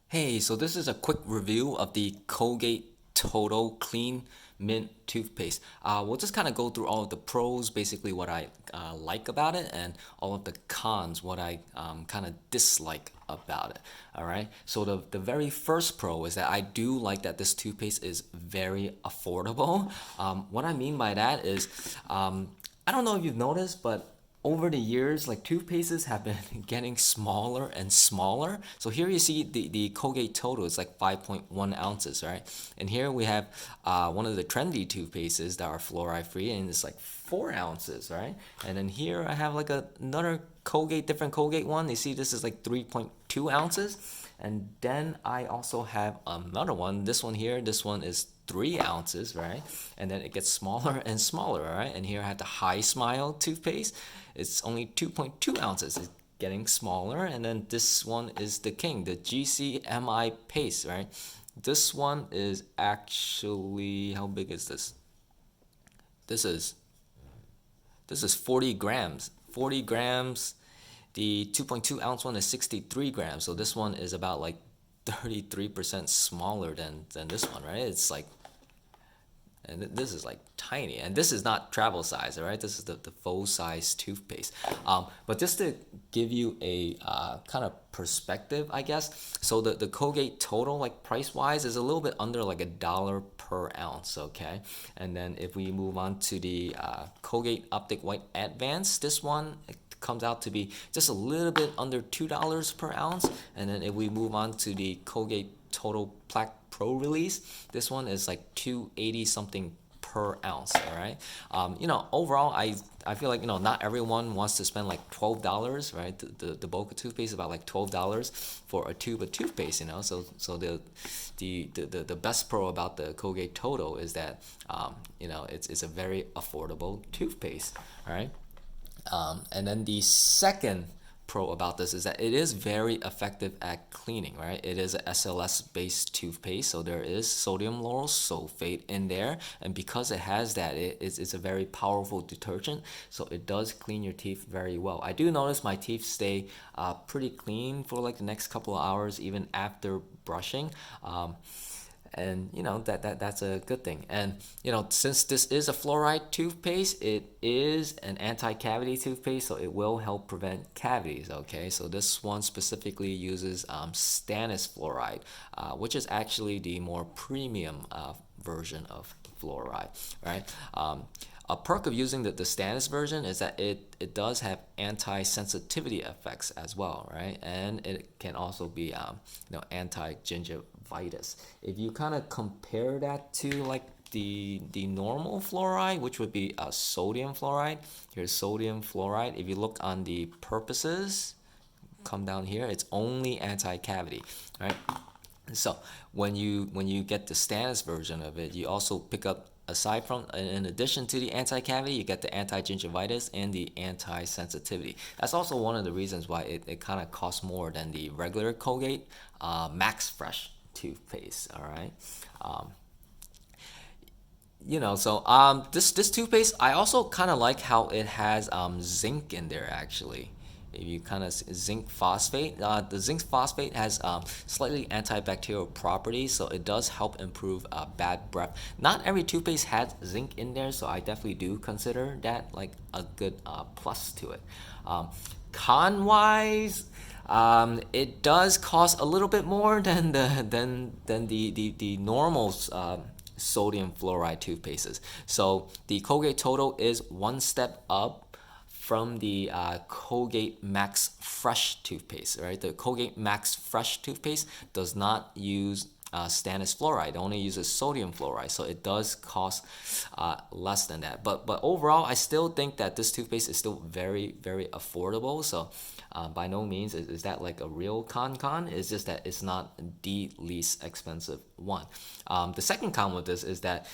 Hey, so this is a quick review of the Colgate Total Clean Mint toothpaste. We'll just kind of go through all of the pros, basically what I like about it, and all of the cons, what I kind of dislike about it. All right. So the very first pro is that I do like that this toothpaste is very affordable. What I mean by that is, I don't know if you've noticed, but over the years, like toothpastes have been getting smaller and smaller. So here you see the Colgate Total is like 5.1 ounces, right? And here we have one of the trendy toothpastes that are fluoride free, and it's like 4 ounces, right? And then here I have like another Colgate, different Colgate one. You see this is like 3.2 ounces. And then I also have another one. This one here, this one is 3 ounces, right? And then it gets smaller and smaller, right? And here I have the High Smile toothpaste. It's only 2.2 ounces. It's getting smaller. And then this one is the king, the GCMI paste, right? This one is actually, how big is this? This is this is 40 grams. 40 grams. The 2.2 ounce one is 63 grams. So this one is about like 33% smaller than this one, right? It's like, and this is like tiny, and this is not travel size, all right? This is the full size toothpaste. But just to give you a kind of perspective, I guess, so the Colgate Total, like price wise, is a little bit under like $1 per ounce, okay? And then if we move on to the Colgate Optic White Advanced, this one comes out to be just a little bit under $2 per ounce. And then if we move on to the Colgate Total Plaque Pro release, this one is like 280 something per ounce. All right. Overall, I feel like not everyone wants to spend like $12, right? The bulk of toothpaste is about like $12 for a tube of toothpaste. So the best pro about the Colgate Total is that it's a very affordable toothpaste. All right. And then the second pro about this is that it is very effective at cleaning, right? It is a SLS based toothpaste, so there is sodium lauryl sulfate in there, and because it has that, it's a very powerful detergent, so it does clean your teeth very well. I do notice my teeth stay pretty clean for like the next couple of hours, even after brushing. And that's a good thing. And since this is a fluoride toothpaste, it is an anti-cavity toothpaste, so it will help prevent cavities. Okay, so this one specifically uses stannous fluoride, which is actually the more premium version of fluoride, right? A perk of using the stannous version is that it does have anti-sensitivity effects as well, right? And it can also be anti-gingivitis. If you kind of compare that to like the normal fluoride, which would be sodium fluoride. Here's sodium fluoride. If you look on the purposes, come down here, it's only anti-cavity, right? So when you get the stannous version of it, you also pick up, aside from, in addition to the anti-cavity, you get the anti-gingivitis and the anti-sensitivity. That's also one of the reasons why it kind of costs more than the regular Colgate Max Fresh toothpaste. All right. Um, this toothpaste, I also kind of like how it has zinc in there actually. If you kind of zinc phosphate, the zinc phosphate has slightly antibacterial properties, so it does help improve bad breath. Not every toothpaste has zinc in there, so I definitely do consider that like a good plus to it. Con wise, it does cost a little bit more than the normal sodium fluoride toothpastes. So the Colgate Total is one step up from the Colgate Max Fresh toothpaste, right? The Colgate Max Fresh toothpaste does not use stannous fluoride. It only uses sodium fluoride, so it does cost less than that. But overall, I still think that this toothpaste is still very very affordable. So by no means is that like a real con. It's just that it's not the least expensive one. The second con with this is that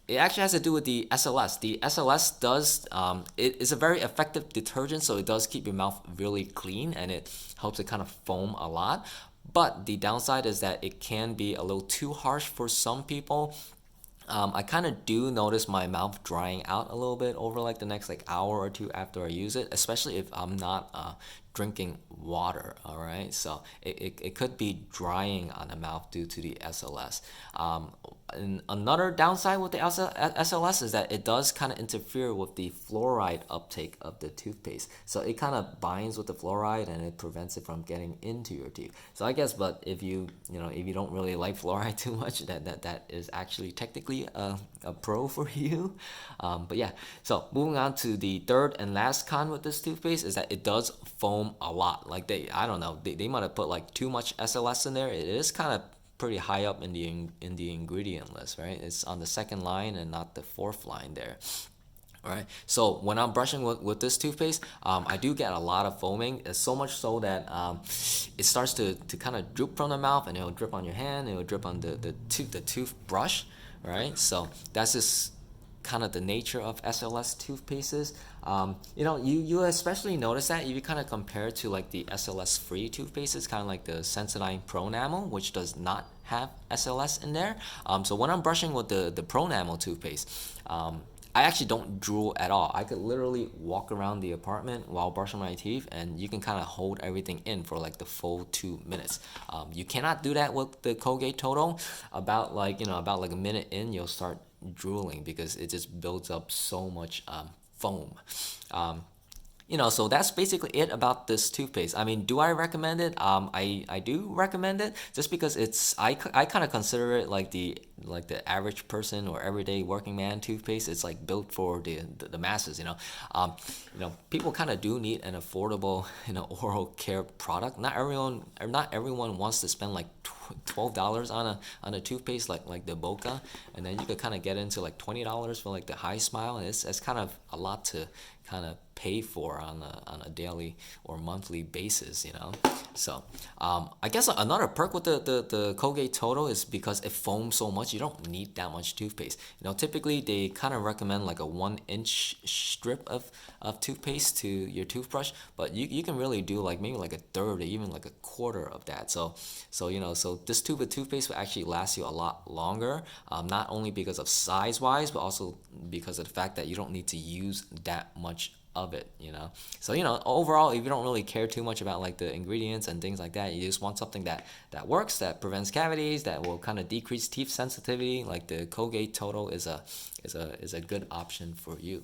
it actually has to do with the SLS. The SLS does, it is a very effective detergent, so it does keep your mouth really clean and it helps it kind of foam a lot. But the downside is that it can be a little too harsh for some people. I kind of do notice my mouth drying out a little bit over like the next like hour or two after I use it, especially if I'm not drinking water. All right, so it could be drying on the mouth due to the SLS. And another downside with the SLS is that it does kind of interfere with the fluoride uptake of the toothpaste. So it kind of binds with the fluoride and it prevents it from getting into your teeth. So I guess, but if if you don't really like fluoride too much, that is actually technically a pro for you. But yeah, so moving on to the third and last con with this toothpaste is that it does foam a lot. Like I don't know, they might have put like too much SLS in there. It is kind of pretty high up in the ingredient list, right? It's on the second line and not the fourth line there. All right. So when I'm brushing with this toothpaste, I do get a lot of foaming. It's so much so that it starts to kind of droop from the mouth, and it'll drip on your hand. It'll drip on the toothbrush, right? So that's just kind of the nature of SLS toothpastes. You especially notice that if you kind of compare it to like the SLS free toothpastes, kind of like the Sensodyne Pro Enamel, which does not have SLS in there. So when I'm brushing with the Pro Enamel toothpaste, I actually don't drool at all. I could literally walk around the apartment while brushing my teeth, and you can kind of hold everything in for like the full 2 minutes. You cannot do that with the Colgate Total. About like a minute in, you'll start drooling because it just builds up so much foam. Um, so that's basically it about this toothpaste. I mean, do I recommend it? I do recommend it just because I kind of consider it like the average person or everyday working man toothpaste. It's like built for the masses. People kind of do need an affordable oral care product. Not everyone wants to spend like $12 on a toothpaste like the Boca, and then you could kind of get into like $20 for like the High Smile, and it's kind of a lot to kind of pay for on a daily or monthly basis. So I guess another perk with the Colgate Total is because it foams so much, you don't need that much toothpaste. Typically they kind of recommend like a 1 inch strip of toothpaste to your toothbrush, but you can really do like maybe like a third or even like a quarter of that. So this tube of toothpaste will actually last you a lot longer, not only because of size wise, but also because of the fact that you don't need to use that much of it. So overall, if you don't really care too much about like the ingredients and things like that, you just want something that works, that prevents cavities, that will kind of decrease teeth sensitivity, like the Colgate Total is a good option for you.